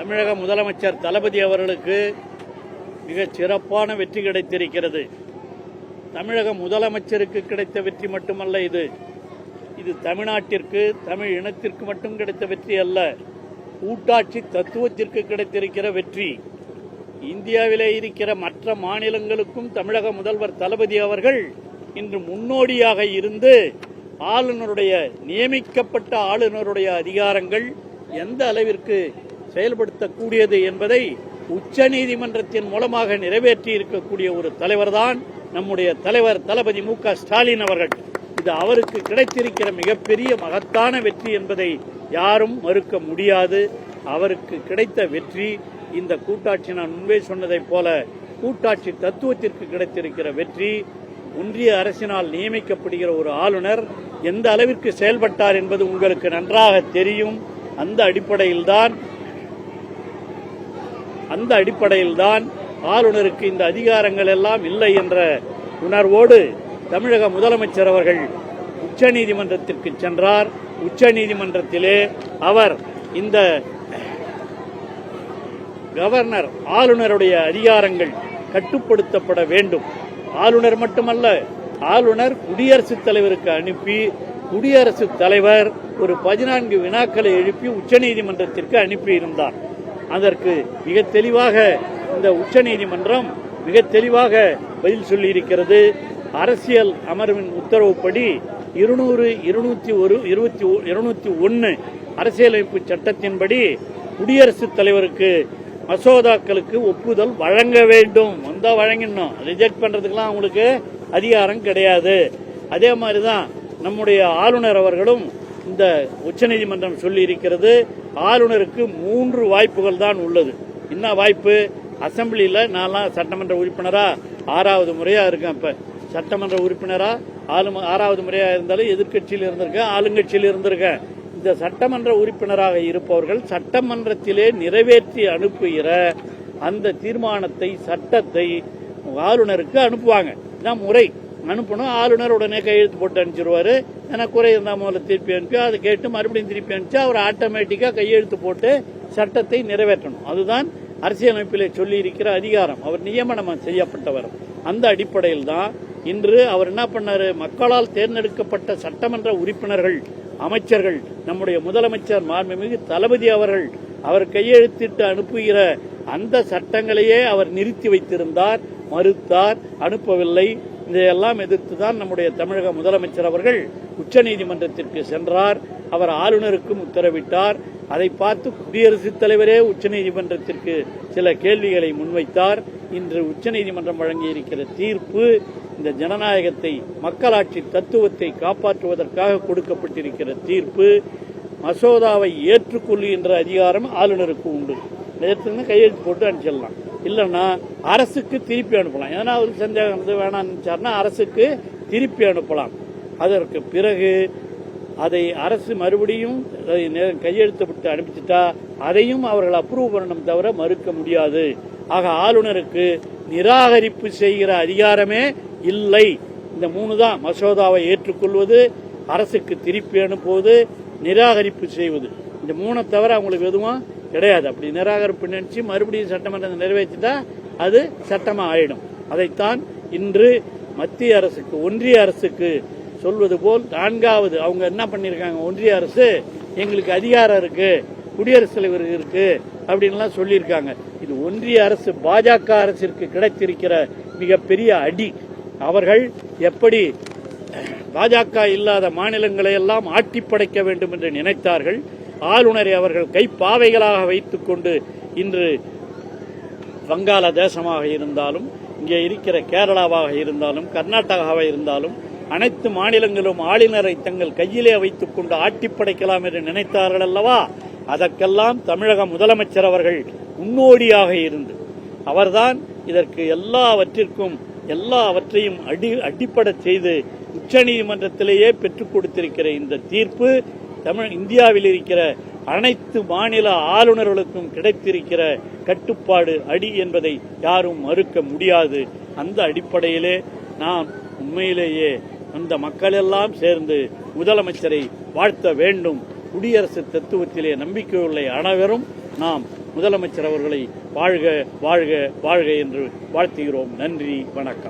தமிழக முதலமைச்சர் தளபதி அவர்களுக்கு மிகச் சிறப்பான வெற்றி கிடைத்திருக்கிறது. தமிழக முதலமைச்சருக்கு கிடைத்த வெற்றி மட்டுமல்ல, இது தமிழ்நாட்டிற்கு, தமிழ் இனத்திற்கு மட்டும் கிடைத்த வெற்றி அல்ல, கூட்டாட்சி தத்துவத்திற்கு கிடைத்திருக்கிற வெற்றி. இந்தியாவிலே இருக்கிற மற்ற மாநிலங்களுக்கும் தமிழக முதல்வர் தளபதி அவர்கள் இன்று முன்னோடியாக இருந்து ஆளுநருடைய நியமிக்கப்பட்ட ஆளுநருடைய அதிகாரங்கள் எந்த அளவிற்கு செயல்படுத்தக்கூடியது என்பதை உச்சநீதிமன்றத்தின் மூலமாக நிறைவேற்றி இருக்கக்கூடிய ஒரு தலைவர் தான் நம்முடைய தலைவர் தளபதி மு.க. ஸ்டாலின் அவர்கள். இது அவருக்கு கிடைத்திருக்கிற மிகப்பெரிய மகத்தான வெற்றி என்பதை யாரும் மறுக்க முடியாது. அவருக்கு கிடைத்த வெற்றி இந்த கூட்டாட்சி, நான் முன்பே சொன்னதைப் போல கூட்டாட்சி தத்துவத்திற்கு கிடைத்திருக்கிற வெற்றி. ஒன்றிய அரசினால் நியமிக்கப்படுகிற ஒரு ஆளுநர் எந்த அளவிற்கு செயல்பட்டார் என்பது உங்களுக்கு நன்றாக தெரியும். அந்த அடிப்படையில்தான் ஆளுநருக்கு இந்த அதிகாரங்கள் எல்லாம் இல்லை என்ற உணர்வோடு தமிழக முதலமைச்சர் அவர்கள் உச்சநீதிமன்றத்திற்கு சென்றார். உச்சநீதிமன்றத்திலே அவர் இந்த கவர்னர் ஆளுநருடைய அதிகாரங்கள் கட்டுப்படுத்தப்பட வேண்டும், ஆளுநர் மட்டுமல்ல, ஆளுநர் குடியரசுத் தலைவருக்கு அனுப்பி, குடியரசுத் தலைவர் ஒரு 14 வினாக்களை எழுப்பி உச்சநீதிமன்றத்திற்கு அனுப்பியிருந்தார். அதற்கு மிக தெளிவாக இந்த உச்சநீதிமன்றம் மிக தெளிவாக பதில் சொல்லியிருக்கிறது. அரசியல் அமர்வின் உத்தரவுப்படி 200-201 அரசியலமைப்பு சட்டத்தின்படி குடியரசுத் தலைவருக்கு மசோதாக்களுக்கு ஒப்புதல் வழங்க வேண்டும். வந்தா வழங்கணும், ரிஜெக்ட் பண்றதுக்கெல்லாம் அவங்களுக்கு அதிகாரம் கிடையாது. அதே மாதிரிதான் நம்முடைய ஆளுநர் அவர்களும் இந்த உச்சநீதிமன்றம் சொல்லி இருக்கிறது. ஆளுநருக்கு 3 வாய்ப்புகள் தான் உள்ளது. என்ன வாய்ப்பு? அசம்பிளியில நான் சட்டமன்ற உறுப்பினரா 6வது முறையா இருக்கேன். இப்ப சட்டமன்ற உறுப்பினரா 6வது முறையா இருந்தாலும் எதிர்கட்சியில் இருந்திருக்கேன், ஆளுங்கட்சியில் இருந்திருக்கேன். இந்த சட்டமன்ற உறுப்பினராக இருப்பவர்கள் சட்டமன்றத்திலே நிறைவேற்றி அனுப்புகிற அந்த தீர்மானத்தை, சட்டத்தை ஆளுநருக்கு அனுப்புவாங்க. இதான் முறை. அனுப்பணும், ஆளுநர் உடனே கையெழுத்து போட்டு அனுப்பிச்சிருவாரு. எனக்கு குறை இருந்தால் முதல்ல திருப்பி அனுப்பி அதை கேட்டு மறுபடியும் திருப்பி அனுப்பிச்சு அவர் ஆட்டோமேட்டிக்கா கையெழுத்து போட்டு சட்டத்தை நிறைவேற்றணும். அதுதான் அரசியலமைப்பிலே சொல்லி இருக்கிற அதிகாரம். அவர் நியமனம் செய்யப்பட்டவர். அந்த அடிப்படையில் தான் இன்று அவர் என்ன பண்ணாரு, மக்களால் தேர்ந்தெடுக்கப்பட்ட சட்டமன்ற உறுப்பினர்கள், அமைச்சர்கள், நம்முடைய முதலமைச்சர் மாண்புமிகு தளபதி அவர்கள் அவர் கையெழுத்திட்டு அனுப்புகிற அந்த சட்டங்களையே அவர் நிறுத்தி வைத்திருந்தார், மறுத்தார், அனுப்பவில்லை. இதையெல்லாம் எதிர்த்துதான் நம்முடைய தமிழக முதலமைச்சர் அவர்கள் உச்சநீதிமன்றத்திற்கு சென்றார். அவர் ஆளுநருக்கும் உத்தரவிட்டார். அதை பார்த்து குடியரசுத் தலைவரே உச்சநீதிமன்றத்திற்கு சில கேள்விகளை முன்வைத்தார். இன்று உச்சநீதிமன்றம் வழங்கியிருக்கிற தீர்ப்பு இந்த ஜனநாயகத்தை, மக்களாட்சி தத்துவத்தை காப்பாற்றுவதற்காக கொடுக்கப்பட்டிருக்கிற தீர்ப்பு. மசோதாவை ஏற்றுக்கொள்கின்ற அதிகாரம் ஆளுநருக்கு உண்டு. ஏற்றுன்னு கையெழுத்து போட்டு அனுப்பிச்சிடலாம், இல்லைன்னா அரசுக்கு திருப்பி அனுப்பலாம். ஏன்னா அவருக்கு சந்தேகம் வேணாம்னு நினைச்சாருன்னா அரசுக்கு திருப்பி அனுப்பலாம். அதற்கு பிறகு அதை அரசு மறுபடியும் கையெழுத்து விட்டு அனுப்பிச்சிட்டா அதையும் அவர்கள் அப்ரூவ் பண்ணணும், தவிர மறுக்க முடியாது. ஆக ஆளுநருக்கு நிராகரிப்பு செய்கிற அதிகாரமே இல்லை. இந்த 3 தான்: மசோதாவை ஏற்றுக்கொள்வது, அரசுக்கு திருப்பி அனுப்புவது, நிராகரிப்பு செய்வது. இந்த 3 தவிர அவங்களுக்கு எதுவும் கிடையாது. அப்படி நிராகரிப்பு நினைச்சு மறுபடியும் சட்டமன்றத்தை நிறைவேற்றிட்டா அது சட்டமா ஆயிடும். அதைத்தான் இன்று மத்திய அரசுக்கு, ஒன்றிய அரசுக்கு சொல்வது போல் 4வது அவங்க என்ன பண்ணிருக்காங்க, ஒன்றிய அரசு எங்களுக்கு அதிகாரம் இருக்கு, குடியரசுத் தலைவர் இருக்கு அப்படின்லாம் சொல்லியிருக்காங்க. இது ஒன்றிய அரசு, பாஜக அரசிற்கு கிடைத்திருக்கிற மிகப்பெரிய அடி. அவர்கள் எப்படி பாஜக இல்லாத மாநிலங்களை எல்லாம் ஆட்டி படைக்க வேண்டும் என்று நினைத்தார்கள். ஆளுநரை அவர்கள் கைப்பாவைகளாக வைத்துக் கொண்டு இன்று வங்காளதேசமாக இருந்தாலும், இங்கே இருக்கிற கேரளாவாக இருந்தாலும், கர்நாடகாவாக இருந்தாலும், அனைத்து மாநிலங்களும் ஆளுநரை தங்கள் கையிலே வைத்துக் கொண்டு ஆட்டி படைக்கலாம் என்று நினைத்தார்கள் அல்லவா? அதற்கெல்லாம் தமிழக முதலமைச்சர் அவர்கள் முன்னோடியாக இருந்து அவர்தான் இதற்கு எல்லாவற்றையும் அடிப்பட செய்து உச்சநீதிமன்றத்திலேயே பெற்றுக் கொடுத்திருக்கிற இந்த தீர்ப்பு இந்தியாவில் இருக்கிற அனைத்து மாநில ஆளுநர்களுக்கும் கிடைத்திருக்கிற கட்டுப்பாடு, அடி என்பதை யாரும் மறுக்க முடியாது. அந்த அடிப்படையிலே நாம் உண்மையிலேயே அந்த மக்கள் எல்லாம் சேர்ந்து முதலமைச்சரை வாழ்த்த வேண்டும். குடியரசு தத்துவத்திலே நம்பிக்கையுள்ள அனைவரும் நாம் முதலமைச்சர் அவர்களை வாழ்க வாழ்க வாழ்க என்று வாழ்த்துகிறோம். நன்றி, வணக்கம்.